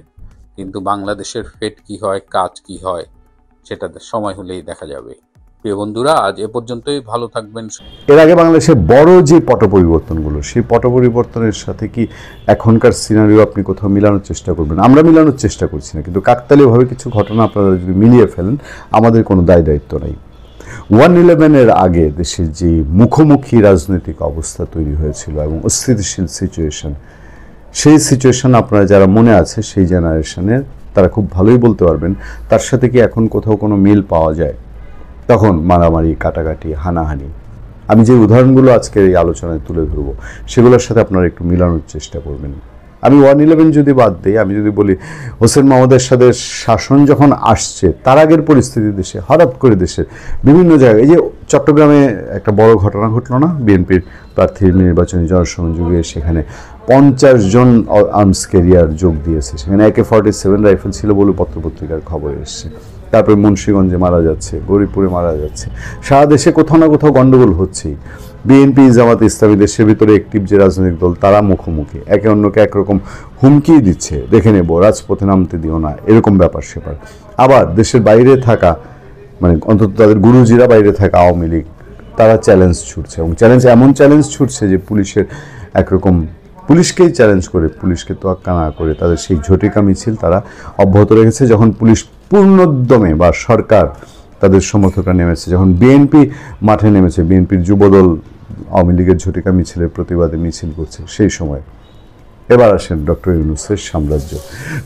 কিন্তু বাংলাদেশের ফেট কি হয়, কাজ কি হয়, সেটা সময় হলেই দেখা যাবে। প্রিয় বন্ধুরা, আজ এ পর্যন্তই। ভালো থাকবেন। এর আগে বাংলাদেশের বড় যে পট পরিবর্তনগুলো, সেই পট পরিবর্তনের সাথে কি এখনকার সিনারিও আপনি কোথাও মিলানোর চেষ্টা করবেন? আমরা মিলানোর চেষ্টা করছি না, কিন্তু কাকতালীয়ভাবে কিছু ঘটনা আপনারা যদি মিলিয়ে ফেলেন আমাদের কোনো দায়িত্ব নেই। 1/11-এর আগে দেশের যে মুখোমুখি রাজনৈতিক অবস্থা তৈরি হয়েছিল এবং অস্থিতিশীল সিচুয়েশন, সেই সিচুয়েশন আপনারা যারা মনে আছে সেই জেনারেশনের তারা খুব ভালোই বলতে পারবেন তার সাথে কি এখন কোথাও কোনো মিল পাওয়া যায়। তখন মারামারি, কাটাকাটি, হানাহানি, আমি যে উদাহরণগুলো আজকের এই আলোচনায় তুলে ধরবো সেগুলোর সাথে আপনারা একটু মিলানোর চেষ্টা করবেন। আমি 111 যদি বাদ দিই, আমি যদি বলি হোসেন মোহাম্মদ এরশাদের শাসন যখন আসছে তার আগের পরিস্থিতি দেশে হঠাৎ করে দেশের বিভিন্ন জায়গায়, এই যে চট্টগ্রামে একটা বড় ঘটনা ঘটলো না, বিএনপির প্রার্থীর নির্বাচনী জনসংযোগে সেখানে 50 জন আর্মস ক্যারিয়ার যোগ দিয়েছে, সেখানে AK-47 রাইফেল ছিল বলে পত্রপত্রিকার খবর এসছে। তারপরে মুন্সিগঞ্জে মারা যাচ্ছে, গরিবপুরে মারা যাচ্ছে, সারা দেশে কোথাও না কোথাও গন্ডগোল হচ্ছেই। বিএনপি, জামাত ইসলামী দেশের ভিতরে অ্যাক্টিভ যে রাজনৈতিক দল তারা মুখোমুখি, একে অন্যকে একরকম হুমকি দিচ্ছে, দেখে নেব, রাজপথে নামতে দিও না, এরকম ব্যাপার সেপার। আবার দেশের বাইরে থাকা, মানে অন্তত তাদের গুরুজিরা বাইরে থাকা আওয়ামী লীগ, তারা চ্যালেঞ্জ ছুটছে, এবং এমন চ্যালেঞ্জ ছুটছে যে পুলিশের একরকম, পুলিশকেই চ্যালেঞ্জ করে, পুলিশকে তোয়াক্কা না করে তাদের সেই ঝটিকা মিছিল তারা অব্যাহত রেখেছে। যখন পুলিশ পূর্ণোদ্যমে বা সরকার তাদের সমর্থকরা নেমেছে, যখন বিএনপি মাঠে নেমেছে, বিএনপির যুবদল আওয়ামী লীগের ঝটিকা মিছিলের প্রতিবাদে মিছিল করছে, সেই সময় এবার আসেন ডক্টর ইউনূসের সাম্রাজ্য।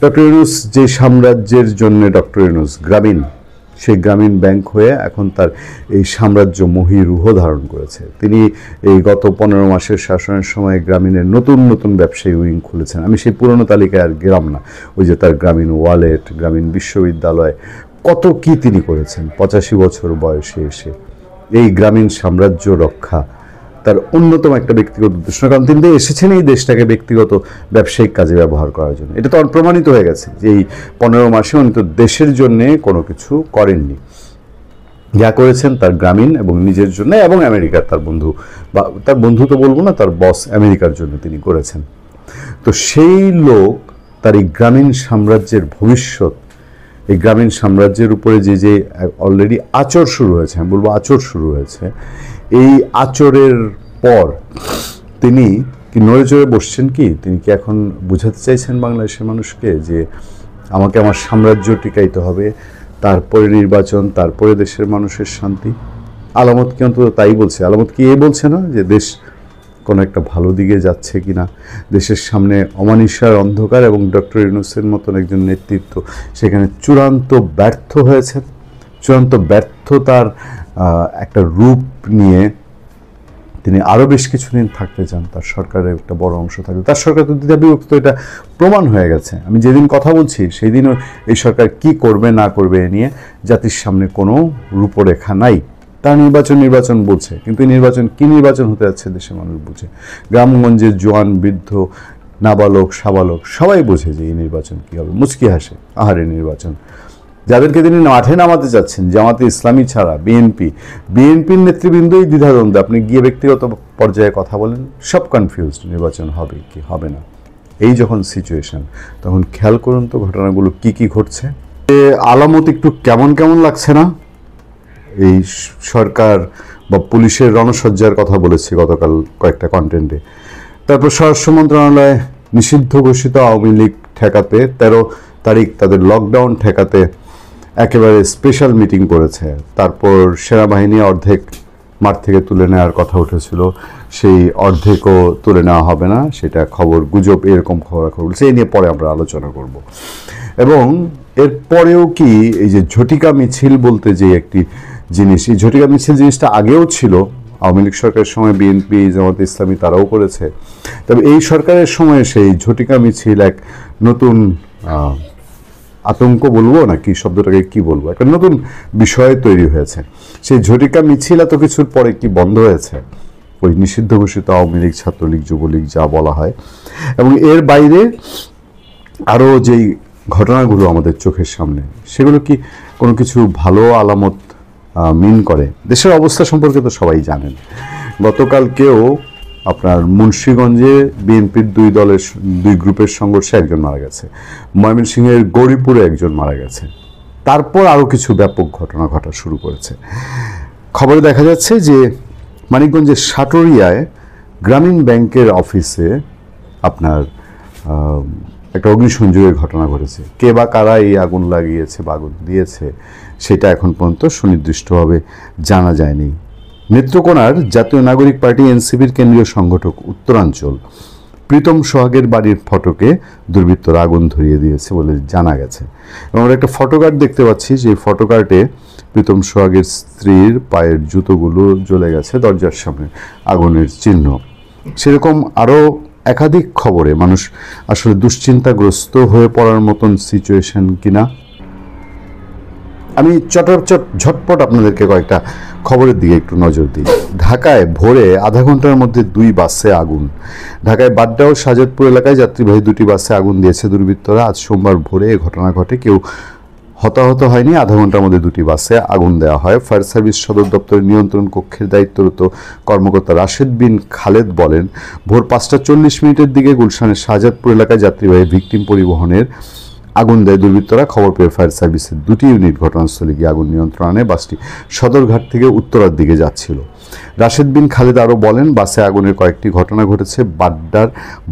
ডক্টর ইউনূস যে সাম্রাজ্যের জন্য ডক্টর ইউনূস গ্রামীণ, সেই গ্রামীণ ব্যাংক হয়ে এখন তার এই সাম্রাজ্য মহীরুহ ধারণ করেছে। তিনি এই গত 15 মাসের শাসনের সময় গ্রামীণের নতুন নতুন ব্যবসায়ী উইং খুলেছেন। আমি সেই পুরনো তালিকায় আর গেলাম না, ওই যে তার গ্রামীণ ওয়ালেট, গ্রামীণ বিশ্ববিদ্যালয়, কত কি তিনি করেছেন 85 বছর বয়সে এসে। এই গ্রামীণ সাম্রাজ্য রক্ষা তার অন্যতম একটা ব্যক্তিগত উদ্দেশ্য, কারণ তিনি তো এসেছেন এই দেশটাকে ব্যক্তিগত ব্যবসায়িক কাজে ব্যবহার করার জন্য। এটা তো প্রমাণিত হয়ে গেছে যে এই 15 মাসে উনি তো দেশের জন্যে কোনো কিছু করেননি, যা করেছেন তার গ্রামীণ এবং নিজের জন্য এবং আমেরিকার তার বন্ধু, বা তার বন্ধু তো বলবো না, তার বস আমেরিকার জন্য তিনি করেছেন। তো সেই লোক তার এই গ্রামীণ সাম্রাজ্যের ভবিষ্যৎ, এই গ্রামীণ সাম্রাজ্যের উপরে যে অলরেডি আচর শুরু হয়েছে, আমি বলবো আচর শুরু হয়েছে, এই আচরের পর তিনি কি নড়ে চড়ে বসছেন? কি তিনি কি এখন বুঝাতে চাইছেন বাংলাদেশের মানুষকে যে আমাকে আমার সাম্রাজ্য টিকাইতে হবে, তারপরে নির্বাচন, তারপরে দেশের মানুষের শান্তি? আলামত কি অন্তত তাই বলছে? আলামত কি বলছে না যে দেশ কোনো একটা ভালো দিকে যাচ্ছে কিনা? দেশের সামনে অমানিসার অন্ধকার, এবং ডক্টর ইউনূসের মতন একজন নেতৃত্ব সেখানে চূড়ান্ত ব্যর্থ হয়েছেন। চূড়ান্ত ব্যর্থতার একটা রূপ নিয়ে তিনি আরও বেশ কিছুদিন থাকতে চান, তার সরকারের একটা বড় অংশ থাকবে। তার সরকার তো দ্বিধাবিভক্ত, এটা প্রমাণ হয়ে গেছে। আমি যেদিন কথা বলছি সেই দিনও এই সরকার কি করবে না করবে এ নিয়ে জাতির সামনে কোনো রূপরেখা নাই। তার নির্বাচন বলছে, কিন্তু এই নির্বাচন কি নির্বাচন হতে যাচ্ছে দেশের মানুষ বুঝে। গ্রামগঞ্জের জোয়ান, বৃদ্ধ, নাবালক, সাবালক সবাই বোঝে যে এই নির্বাচন কী হবে। মুচকি হাসে, আহারে নির্বাচন। যাদেরকে তিনি মাঠে নামাতে চাচ্ছেন, জামাতে ইসলামী ছাড়া বিএনপির নেতৃবৃন্দই দ্বিধাদ্বন্দ্বে। আপনি গিয়ে ব্যক্তিগত পর্যায়ে কথা বলেন, সব কনফিউজড, নির্বাচন হবে কি হবে না। এই যখন সিচুয়েশন, তখন খেয়াল করুন তো ঘটনাগুলো কি ঘটছে। আলামত একটু কেমন কেমন লাগছে না? এই সরকার বা পুলিশের রণসজ্জার কথা বলেছি গতকাল কয়েকটা কন্টেন্টে। তারপর স্বরাষ্ট্র মন্ত্রণালয় নিষিদ্ধ ঘোষিত আওয়ামী লীগ ঠেকাতে 13 তারিখ তাদের লকডাউন ঠেকাতে একেবারে স্পেশাল মিটিং করেছে। তারপর সেনাবাহিনী অর্ধেক মাঠ থেকে তুলে নেওয়ার কথা উঠেছিল, সেই অর্ধেকও তুলে নেওয়া হবে না, সেটা খবর গুজব, এরকম খবরাখবর বলছে। এই নিয়ে পরে আমরা আলোচনা করব। এবং এরপরেও কি এই যে ঝটিকা মিছিল বলতে যে একটি জিনিস, এই ঝটিকা মিছিল জিনিসটা আগেও ছিল, আওয়ামী লীগ সরকারের সময় বিএনপি, জামাত ইসলামী তারাও করেছে। তবে এই সরকারের সময় সেই ঝটিকা মিছিল এক নতুন আতঙ্ক বলবো না কি, শব্দটাকে কি বলবো, একটা নতুন বিষয় তৈরি হয়েছে। সেই ঝটিকা মিছিল এত কিছুর পরে কি বন্ধ হয়েছে? ওই নিষিদ্ধ ঘোষিত আওয়ামী লীগ, ছাত্রলীগ, যুবলীগ যা বলা হয়, এবং এর বাইরে আরও যেই ঘটনাগুলো আমাদের চোখের সামনে, সেগুলো কি কোনো কিছু ভালো আলামত মিন করে? দেশের অবস্থা সম্পর্কে তো সবাই জানেন। গতকালকেও আপনার মুন্সিগঞ্জে বিএনপির দুই গ্রুপের সংঘর্ষে একজন মারা গেছে, ময়মনসিংহের গৌরীপুরে একজন মারা গেছে। তারপর আরও কিছু ব্যাপক ঘটনা ঘটা শুরু করেছে। খবরে দেখা যাচ্ছে যে মানিকগঞ্জের সাটুরিয়ায় গ্রামীণ ব্যাংকের অফিসে আপনার একটা অগ্নিসংযোগের ঘটনা ঘটেছে। কে বা কারা এই আগুন লাগিয়েছে বা আগুন দিয়েছে সেটা এখন পর্যন্ত সুনির্দিষ্টভাবে জানা যায়নি। নেত্রকোনার জাতীয় নাগরিক পার্টি এনসিপির কেন্দ্রীয় সংগঠক উত্তরাঞ্চল প্রীতম সোহাগের বাড়ির ফটকে দুর্বৃত্তরা আগুন ধরিয়ে দিয়েছে বলে জানা গেছে। এবং আমরা একটা ফটোকার্ড দেখতে পাচ্ছি, যে ফটোকার্টে প্রীতম সোহাগের স্ত্রীর পায়ের জুতোগুলো জ্বলে গেছে, দরজার সামনে আগুনের চিহ্ন। সেরকম আরও একাধিক খবরে মানুষ আসলে দুশ্চিন্তাগ্রস্ত হয়ে পড়ার মতন সিচুয়েশন কিনা। আমি ঝটপট আপনাদেরকে কয়েকটা খবরের দিকে একটু নজর দিই। ঢাকায় ভোরে আধা ঘন্টার মধ্যে 2 বাসে আগুন। ঢাকায় বাড্ডা ও শাহজাদপুর এলাকায় যাত্রীবাহী 2টি বাসে আগুন দিয়েছে দুর্বৃত্তরা। আজ সোমবার ভোরে এ ঘটনা ঘটে। কেউ হতাহত হয়নি। আধা ঘন্টার মধ্যে 2টি বাসে আগুন দেওয়া হয়। ফায়ার সার্ভিস সদর দপ্তরের নিয়ন্ত্রণ কক্ষের দায়িত্বরত কর্মকর্তা রাশেদ বিন খালেদ বলেন, ভোর 5:40 দিকে গুলশানের শাহজাদপুর এলাকায় যাত্রীবাহী ভিকটিম পরিবহনের আগুন দেয় দুর্বৃত্তরা। খবর পেয়ে ফায়ার সার্ভিসের 2টি ইউনিট ঘটনাস্থলে গিয়ে আগুন নিয়ন্ত্রণে আনে। বাসটি সদরঘাট থেকে উত্তরার দিকে যাচ্ছিল। রাশেদ বিন খালেদ আরও বলেন, বাসে আগুনের কয়েকটি ঘটনা ঘটেছে বাড্ডার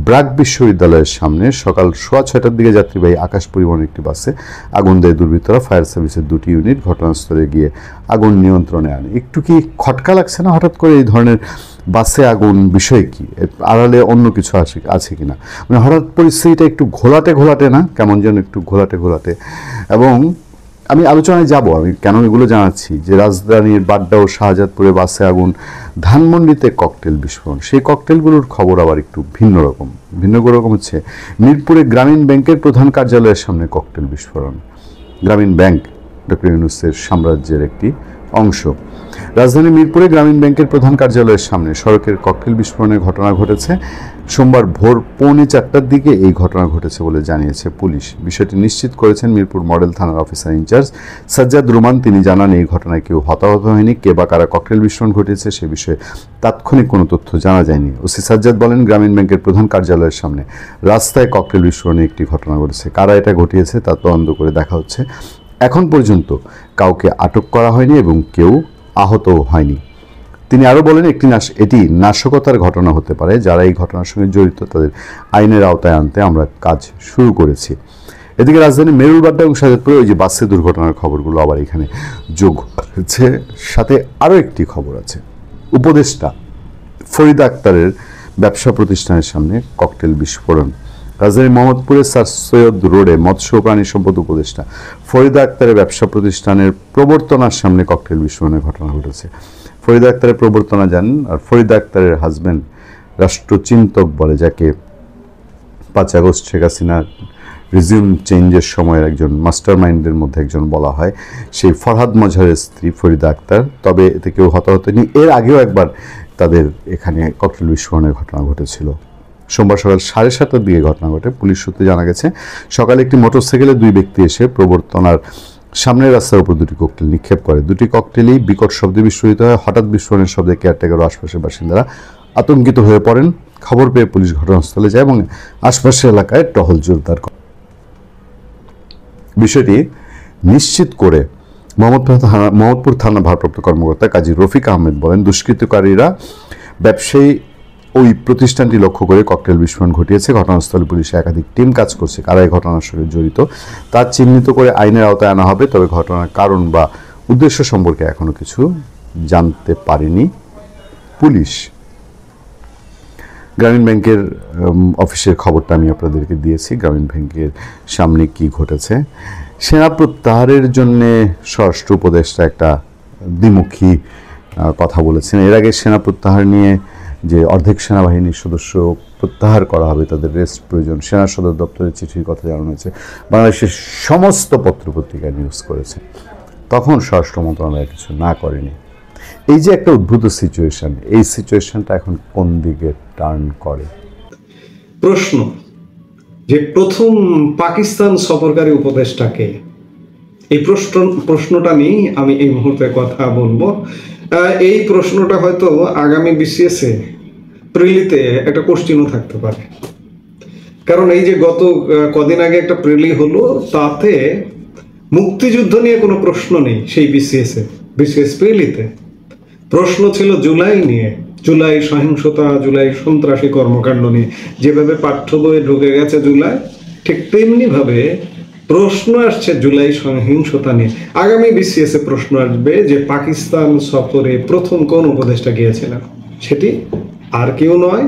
ব্রাক বিশ্ববিদ্যালয়ের সামনে। সকাল 6:30টার দিকে যাত্রীবাহী আকাশ পরিবহনের একটি বাসে আগুন দেয় দুর্বৃত্তরা। ফায়ার সার্ভিসের 2টি ইউনিট ঘটনাস্থলে গিয়ে আগুন নিয়ন্ত্রণে আনে। একটু কি খটকা লাগছে না হঠাৎ করে এই ধরনের বাসে আগুন? বিষয় কি, আড়ালে অন্য কিছু আছে কিনা? মানে হঠাৎ পরিস্থিতিটা একটু ঘোলাটে না, কেমন যেন একটু ঘোলাটে। এবং আমি আলোচনায় যাব, আমি কেন এগুলো জানাচ্ছি, যে রাজধানীর বাড্ডা ও শাহজাদপুরে বাসে আগুন, ধানমন্ডিতে ককটেল বিস্ফোরণ। সেই ককটেলগুলোর খবর আবার একটু ভিন্ন রকম হচ্ছে মিরপুরে গ্রামীণ ব্যাংকের প্রধান কার্যালয়ের সামনে ককটেল বিস্ফোরণ। গ্রামীণ ব্যাংক ডক্টর ইউনূসের সাম্রাজ্যের একটি অংশ। রাজধানী মিরপুরে গ্রামীণ ব্যাংকের প্রধান কার্যালয়ের সামনে সড়কের ককটেল বিস্ফোরণের ঘটনা ঘটেছে। সোমবার ভোর 3:45টার দিকে এই ঘটনা ঘটেছে বলে জানিয়েছে পুলিশ। বিষয়টি নিশ্চিত করেছেন মিরপুর মডেল থানার অফিসার ইনচার্জ সাজ্জাদ রুমান। তিনি জানান, এই ঘটনায় কেউ হতাহত হয়নি। কে বা কারা ককটেল বিস্ফোরণ ঘটিয়েছে সে বিষয়ে তাৎক্ষণিক কোনো তথ্য জানা যায়নি। ওসি সাজ্জাদ বলেন, গ্রামীণ ব্যাংকের প্রধান কার্যালয়ের সামনে রাস্তায় ককটেল বিস্ফোরণের একটি ঘটনা ঘটেছে। কারা এটা ঘটিয়েছে তা তদন্ত করে দেখা হচ্ছে। এখন পর্যন্ত কাউকে আটক করা হয়নি এবং কেউ আহতও হয়নি। তিনি আরও বলেন, এটি নাশকতার ঘটনা হতে পারে। যারা এই ঘটনার সঙ্গে জড়িত তাদের আইনের আওতায় আনতে আমরা কাজ শুরু করেছি। এদিকে রাজধানী মেরুলবাড্ডা এবং শাহজাদপুরে ওই যে বাসে দুর্ঘটনার খবরগুলো আবার এখানে যোগ হচ্ছে। সাথে আরও একটি খবর আছে, উপদেষ্টা ফরিদা আক্তারের ব্যবসা প্রতিষ্ঠানের সামনে ককটেল বিস্ফোরণ। রাজধানীর মোহাম্মদপুরের স্যার সৈয়দ রোডে মৎস্য ও প্রাণী সম্পদ উপদেষ্টা ফরিদা আক্তারের ব্যবসা প্রতিষ্ঠানের প্রবর্তনার সামনে ককটেল বিস্ফোরণের ঘটনা ঘটেছে। ফরিদা আক্তারের প্রবর্তনা জানেন, আর ফরিদা আক্তারের হাজব্যান্ড রাষ্ট্রচিন্তক বলে, যাকে 5 আগস্ট শেখ হাসিনার রিজিউম চেঞ্জের সময়ের একজন মাস্টার মাইন্ডের মধ্যে একজন বলা হয়, সেই ফরহাদ মজহারের স্ত্রী ফরিদা আক্তার। তবে এতে কেউ হতাহত হয়নি। এর আগেও একবার তাদের এখানে ককটেল বিস্ফোরণের ঘটনা ঘটেছিল। সোমবার সকাল 7:30টার দিকে ঘটনা ঘটে। পুলিশ সূত্রে জানা গেছে, সকালে একটি মোটরসাইকেলে 2 ব্যক্তি এসে প্রবর্তনার সামনের রাস্তার উপর 2টি ককটেল নিক্ষেপ করে। 2টি ককটেলই বিকট শব্দে বিস্ফোরিত হয়। হঠাৎ বিস্ফোরণের শব্দে কেয়ারটেকার ও আশপাশের বাসিন্দারা আতঙ্কিত হয়ে পড়েন। খবর পেয়ে পুলিশ ঘটনাস্থলে যায় এবং আশপাশের এলাকায় টহল জোরদার করে। বিষয়টি নিশ্চিত করে মোহাম্মদপুর থানা ভারপ্রাপ্ত কর্মকর্তা কাজী রফিক আহমেদ বলেন, দুষ্কৃতকারীরা ব্যবসায়ী ওই প্রতিষ্ঠানটি লক্ষ্য করে ককটেল বিস্ফোরণ ঘটিয়েছে। ঘটনাস্থলে পুলিশে একাধিক টিম কাজ করছে। কারা এই ঘটনার সঙ্গে জড়িত তা চিহ্নিত করে আইনের আওতায় আনা হবে। তবে ঘটনার কারণ বা উদ্দেশ্য সম্পর্কে এখনো কিছু জানতে পারেনি পুলিশ। গ্রামীণ ব্যাংকের অফিসের খবরটা আমি আপনাদেরকে দিয়েছি। গ্রামীণ ব্যাংকের সামনে কি ঘটেছে। সেনা প্রত্যাহারের জন্য স্বরাষ্ট্র উপদেষ্টা একটা দ্বিমুখী কথা বলেছেন। এর আগে সেনা প্রত্যাহার নিয়ে যে অর্ধেক সেনাবাহিনীর সদস্য প্রত্যাহার করা হবে, তাদের রেস্ট প্রয়োজন, সেনা সদর দপ্তরের চিঠির কথা জানানো হয়েছে। বাংলাদেশের সমস্ত পত্রপত্রিকা নিউজ করেছে। তখন স্বরাষ্ট্র মন্ত্রণালয় কিছু না করেনি। এই যে একটা উদ্ভূত সিচুয়েশন, এই সিচুয়েশনটা এখন কোন দিকে টার্ন করে? প্রশ্ন যে প্রথম পাকিস্তান সফরকারী উপদেষ্টাকে, এই প্রশ্নটা নিয়ে আমি এই মুহূর্তে কথা বলবো। এই প্রশ্নটা হয়তো আগামী বিসিএসে প্রিলিতে একটা কোশ্চেনও থাকতে পারে, কারণ এই যে গত কদিন আগে একটা প্রিলি হলো, তাতে মুক্তিযুদ্ধ নিয়ে কোনো প্রশ্ন নেই। সেই বিসিএস প্রিলিতে প্রশ্ন ছিল জুলাই নিয়ে, জুলাই সহিংসতা, জুলাই সন্ত্রাসী কর্মকাণ্ড নিয়ে। যেভাবে পাঠ্য বইয়ে ঢুকে গেছে জুলাই, ঠিক তেমনি ভাবে প্রশ্ন আসছে জুলাই সহিংসতা নিয়ে। আগামী বিসিএসে প্রশ্ন আসবে যে পাকিস্তান সফরে প্রথম কোন উপদেষ্টা গিয়েছিলেন। সেটি আর কেউ নয়,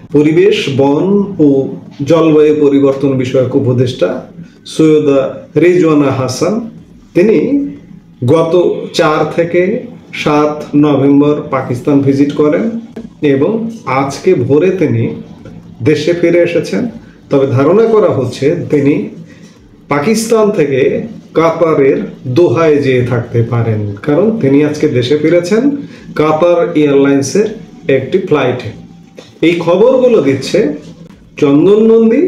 পরিবেশ, বন ও জলবায়ু পরিবর্তন বিষয়ক উপদেষ্টা সৈয়দা রিজওয়ানা হাসান, তিনি গত 4 থেকে 7 নভেম্বর পাকিস্তান ভিজিট করেন এবং আজকে ভোরে তিনি দেশে ফিরে এসেছেন। তবে ধারণা করা হচ্ছে তিনি পাকিস্তান থেকে কাতারের দোহায় যেয়ে থাকতে পারেন, কারণ তিনি আজকে দেশে ফিরেছেন কাতার এয়ারলাইন্সের একটি ফ্লাইটে। এই খবরগুলো দিচ্ছে চন্দন নন্দী।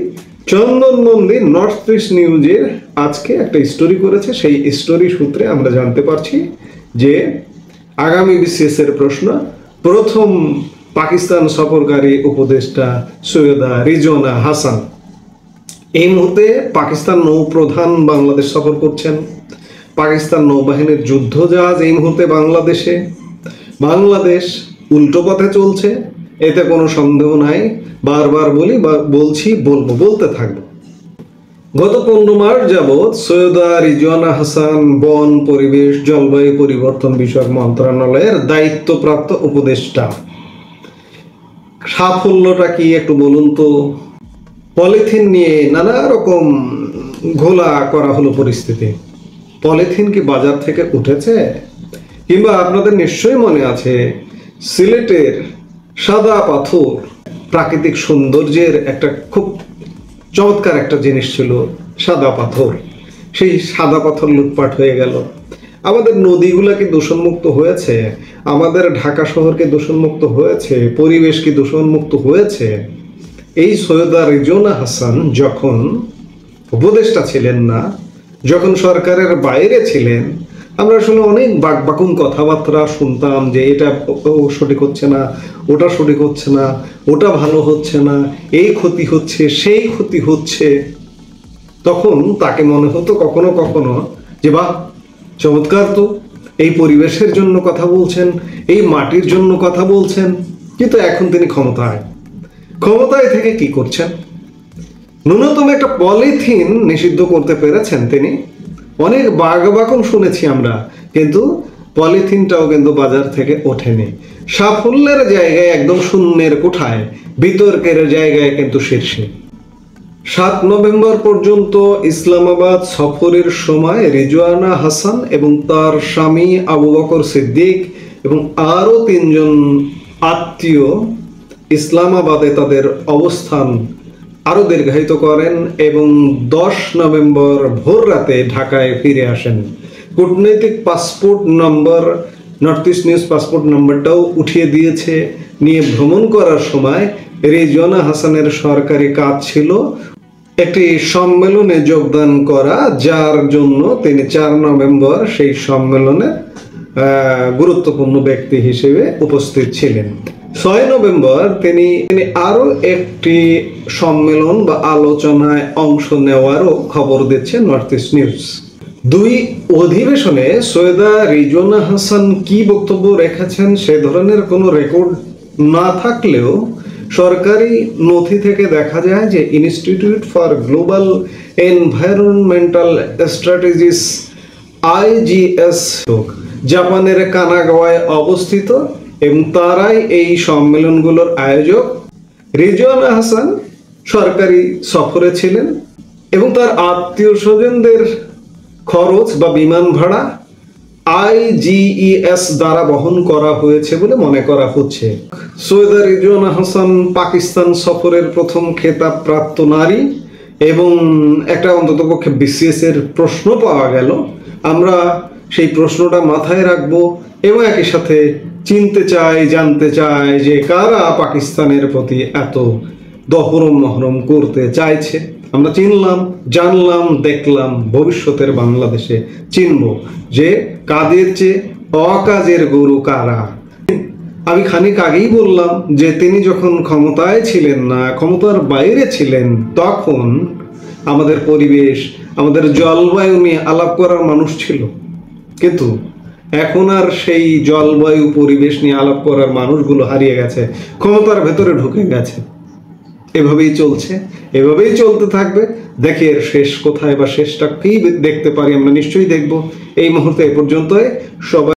চন্দন নন্দী নর্থ ইস্ট নিউজের আজকে একটা স্টোরি করেছে। সেই স্টোরি সূত্রে আমরা জানতে পারছি যে আগামী বিসিএস এর প্রশ্ন, প্রথম পাকিস্তান সফরকারী উপদেষ্টা সৈয়দা রিজওয়ানা হাসান এই মুহূর্তে পাকিস্তান নৌপ্রধান বাংলাদেশ সফর করছেন। পাকিস্তান নৌবাহিনীর যুদ্ধজাহাজ এই মুহূর্তে বাংলাদেশে। বাংলাদেশ উল্টো পথে চলছে, এতে কোনো সন্দেহ নাই। বারবার বলি বা বলছি, বলতে থাকবো। গত 15 মার্চ যাবৎ সৈয়দা রিজওয়ানা হাসান বন, পরিবেশ, জলবায়ু পরিবর্তন বিষয়ক মন্ত্রণালয়ের দায়িত্বপ্রাপ্ত উপদেষ্টা। সাফল্যটা কি একটু বলুন তো? পলিথিন নিয়ে নানা রকম ঘোলা করা হলো পরিস্থিতি। পলিথিন কি বাজার থেকে উঠেছে? কিংবা আপনাদের নিশ্চয়ই মনে আছে সিলেটের সাদা পাথর প্রাকৃতিক সৌন্দর্যের একটা খুব চমৎকার একটা জিনিস ছিল সাদা পাথর। সেই সাদা পাথর লুটপাট হয়ে গেল। আমাদের নদীগুলা কি দূষণমুক্ত হয়েছে? আমাদের ঢাকা শহর কি দূষণমুক্ত হয়েছে? পরিবেশ কি দূষণমুক্ত হয়েছে? এই সৈয়দা রিজওয়ানা হাসান যখন উপদেষ্টা ছিলেন না, যখন সরকারের বাইরে ছিলেন, আমরা আসলে অনেক বাকবাকুম কথাবার্তা শুনতাম যে এটা সঠিক হচ্ছে না, ওটা সঠিক হচ্ছে না, ওটা ভালো হচ্ছে না, এই ক্ষতি হচ্ছে, সেই ক্ষতি হচ্ছে। তখন তাকে মনে হতো কখনো কখনো যে বাহ, চমৎকার তো, এই পরিবেশের জন্য কথা বলছেন, এই মাটির জন্য কথা বলছেন। কিন্তু এখন তিনি ক্ষমতায় থেকে কি করছেন? ন্যূনতম একটা পলিথিন নিষিদ্ধ করতে পেরেছেন তিনি। অনেক বাকবাকুম শুনেছি আমরা, কিন্তু পলিথিনটাও কিন্তু বাজার থেকে ওঠেনি। সাফল্যের জায়গায় একদম শূন্যের কোঠায়, বিতর্কের জায়গায় কিন্তু শীর্ষে। 7 নভেম্বর পর্যন্ত ইসলামাবাদ সফরের সময় রিজওয়ানা হাসান এবং তার স্বামী আবু বকর সিদ্দিক এবং আরো 3 জন আত্মীয় ইসলামাবাদে তাদের অবস্থান আরো দীর্ঘায়িত করেন এবং 10 নভেম্বর ভোর রাতে ঢাকায় ফিরে আসেন। কূটনৈতিক পাসপোর্ট নম্বর, নর্থ ইস্ট নিউজ পাসপোর্ট নম্বরটাও উঠিয়ে দিয়েছে। নিয়ে ভ্রমণ করার সময় রিজওয়ানা হাসানের সরকারি কাজ ছিল একটি সম্মেলনে যোগদান করা, যার জন্য তিনি 4 নভেম্বর সেই সম্মেলনে গুরুত্বপূর্ণ ব্যক্তি হিসেবে উপস্থিত ছিলেন। 6 নভেম্বর তিনি আরো একটি সম্মেলন বা আলোচনায় অংশ নেওয়ারও খবর দিচ্ছে নর্থ ইস্ট নিউজ। 2 অধিবেশনে সৈয়দা রিজওয়ানা হাসান কি বক্তব্য রেখেছেন সে ধরনের কোনো রেকর্ড না থাকলেও সরকারি নথি থেকে দেখা যায় যে institute for global environmental strategies IGS জাপানের কানাগাওয়ায় অবস্থিত এবং তারাই এই সম্মেলনগুলোর আয়োজক। রিজওয়ানা হাসান সরকারি সফরে ছিলেন এবং তার আত্মীয় স্বজনদের খরচ বা বিমান ভাড়া IGES দ্বারা বহন করা হয়েছে বলে মনে করা হচ্ছে। সৈয়দা রিজওয়ানা হাসান পাকিস্তান সফরের প্রথম খেতাবপ্রাপ্ত নারী এবং একটা অন্ততপক্ষে BCS এর প্রশ্ন পাওয়া গেল। আমরা সেই প্রশ্নটা মাথায় রাখবো এবং একই সাথে চিনতে চাই, জানতে চাই যে কারা পাকিস্তানের প্রতি এত দহরম মহরম করতে চাইছে। আমরা চিনলাম, জানলাম, দেখলাম, ভবিষ্যতের বাংলাদেশে চিনব যে কাজের চেয়ে অকাজের গরু কারা। আমি খানিক আগেই বললাম যে তিনি যখন ক্ষমতায় ছিলেন না, ক্ষমতার বাইরে ছিলেন, তখন আমাদের পরিবেশ, আমাদের জলবায়ু নিয়ে আলাপ করার মানুষ ছিল। কিন্তু এখন আর সেই জলবায়ু পরিবেশ নিয়ে আলাপ করার মানুষগুলো হারিয়ে গেছে, ক্ষমতার ভেতরে ঢুকে গেছে। এভাবেই চলছে, এভাবেই চলতে থাকবে। দেখি এর শেষ কোথায় বা শেষটা কি দেখতে পারি, আমরা নিশ্চয়ই দেখব। এই মুহূর্তে এ পর্যন্তই। সবাই